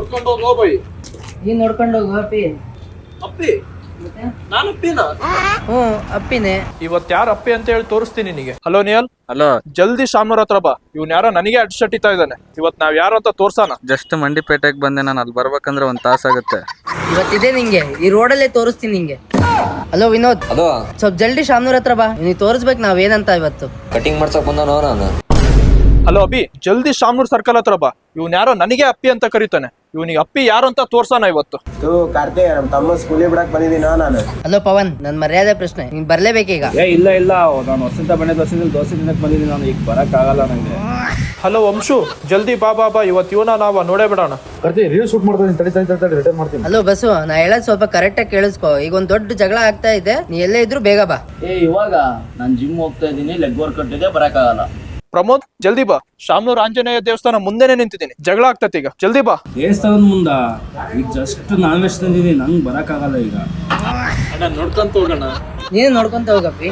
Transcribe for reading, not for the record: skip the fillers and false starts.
ನೋಡ್ಕೊಂಡು ಹೋಗೋ ಬೈ. ನೀನ್ ನೋಡ್ಕೊಂಡು ಹೋಗು ಅಪ್ಪಿ. ಅಪ್ಪಿ ನಾನು ಅಪ್ಪಿನ ಅಪ್ಪಿನೇ. ಇವತ್ ಯಾರ ಅಪ್ಪಿ ಅಂತ ಹೇಳಿ ತೋರಿಸ್ತೀನಿ ನಿನಗೆ. ಹಲೋ ನಿಯಲ್. ಹಲೋ, ಜಲ್ದಿ ಶಾಮ್ನೂರ್ ಹತ್ರ ಬಾ. ಇವ್ನ ಯಾರೋ ನನಗೆ ಅಡ್ಸಟ್ಟಿತಾ ಇದ್ದಾನೆ. ಇವತ್ ನಾವ್ ಯಾರು ಅಂತ ತೋರ್ಸಾನ. ಜಸ್ಟ್ ಮಂಡಿಪೇಟೆಗೆ ಬಂದೆ ನಾನು. ಅಲ್ಲಿ ಬರ್ಬೇಕಂದ್ರೆ 1 ತಾಸಾಗುತ್ತೆ. ಇವತ್ತಿದೆ ನಿಂಗೆ ಈ ರೋಡಲ್ಲೇ ತೋರಿಸ್ತೀನಿ ನಿಂಗೆ. ಹಲೋ ವಿನೋದ್, ಹಲೋ, ಸ್ವಲ್ಪ ಜಲ್ದಿ ಶಾಮ್ನೂರ್ ಹತ್ರ ಬಾ. ನೀ ತೋರಿಸ್ಬೇಕು ನಾವೇನಂತ ಇವತ್ತು. ಕಟಿಂಗ್ ಮಾಡ್ಸಕ್ ಬಂದನೋ ನಾನು. ಹಲೋ ಅಭಿ, ಜಲ್ದಿ ಶಾಮ್ನೂರ್ ಸರ್ಕಲ್ ಹತ್ರ ಬಾ. ಇವ್ನ ಯಾರೋ ನನಗೆ ಅಪ್ಪಿ ಅಂತ ಕರೀತಾನೆ. ಇವನಿಗೆ ಅಪ್ಪಿ ಯಾರು ಅಂತ ತೋರ್ಸಾನ ಇವತ್ತು. ಕಾರ್ತಿಕ್, ನಮ್ಮ ತಮ್ಮ ಸ್ಕೂಲಿಗೆ ಬಿಡಕ್ ಬಂದಿದ್ದೀನೋ ನಾನು. ಹಲೋ ಪವನ್, ನನ್ ಮರ್ಯಾದೆ ಪ್ರಶ್ನೆ, ನೀನ್ ಬರ್ಲೇಬೇಕೀಗ. ಇಲ್ಲ ನಾನು ಹೊಸಂತ ಬಂದಿದ್ದ ದೋಸೆ ತಿನ್ನಕ್ ಬಂದಿದ್ದೀನಿ. ನಾನು ಈಗ ಬರಕ್ ಆಗಲ್ಲ ನಂಗೆ. ಹಲೋ ವಂಶು, ಜಲ್ದಿ ಬಾ ಬಾ ಬಾ. ಇವತ್ತು ಇವನ ನಾವ ನೋಡೇ ಬಿಡೋಣ. ರೀಲ್ ಶೂಟ್ ಮಾಡ್ತೀನಿ, ರಿಟರ್ನ್ ಮಾಡ್ತೀನಿ. ಹಲೋ ಬಸ್ಸು, ನಾ ಹೇಳೋದ್ ಸ್ವಲ್ಪ ಕರೆಕ್ಟ್ ಆಗಿ ಕೇಳಿಸ್ಕೊ. ಈಗ ಒಂದ್ ದೊಡ್ಡ ಜಗಳ ಆಗ್ತಾ ಇದೆ, ನೀ ಎಲ್ಲೇ ಇದ್ರು ಬೇಗ ಬಾ. ಇವಾಗ ನಾನು ಜಿಮ್ ಹೋಗ್ತಾ ಇದ್ದೀನಿ, ಲೆಗ್ ವರ್ಕೌಟ್ ಇದೆ, ಬರಕ್ ಆಗಲ್ಲ. ಪ್ರಮೋದ್ ಜಲ್ದಿ ಬಾ. ಶಾಮ್ನೂರ್ ಆಂಜನೇಯ ದೇವಸ್ಥಾನ ಮುಂದೆನೆ ನಿಂತಿದ್ದೀನಿ. ಜಗಳ ಆಗ್ತೈತಿ ಈಗ, ಜಲ್ದಿ ಬಾ. ದೇವಸ್ಥಾನದ ಮುಂದ ಈಗ ಜಸ್ಟ್ ನಾನ್ ವೆಜ್ ತಂದಿದ್ದೀನಿ, ನಂಗೆ ಬರಕ್ ಆಗಲ್ಲ ಈಗ. ನೋಡ್ಕೊಂತ ಹೋಗೋಣ. ನೀನು ನೋಡ್ಕೊಂತ ಹೋಗಪ್ಪಿ.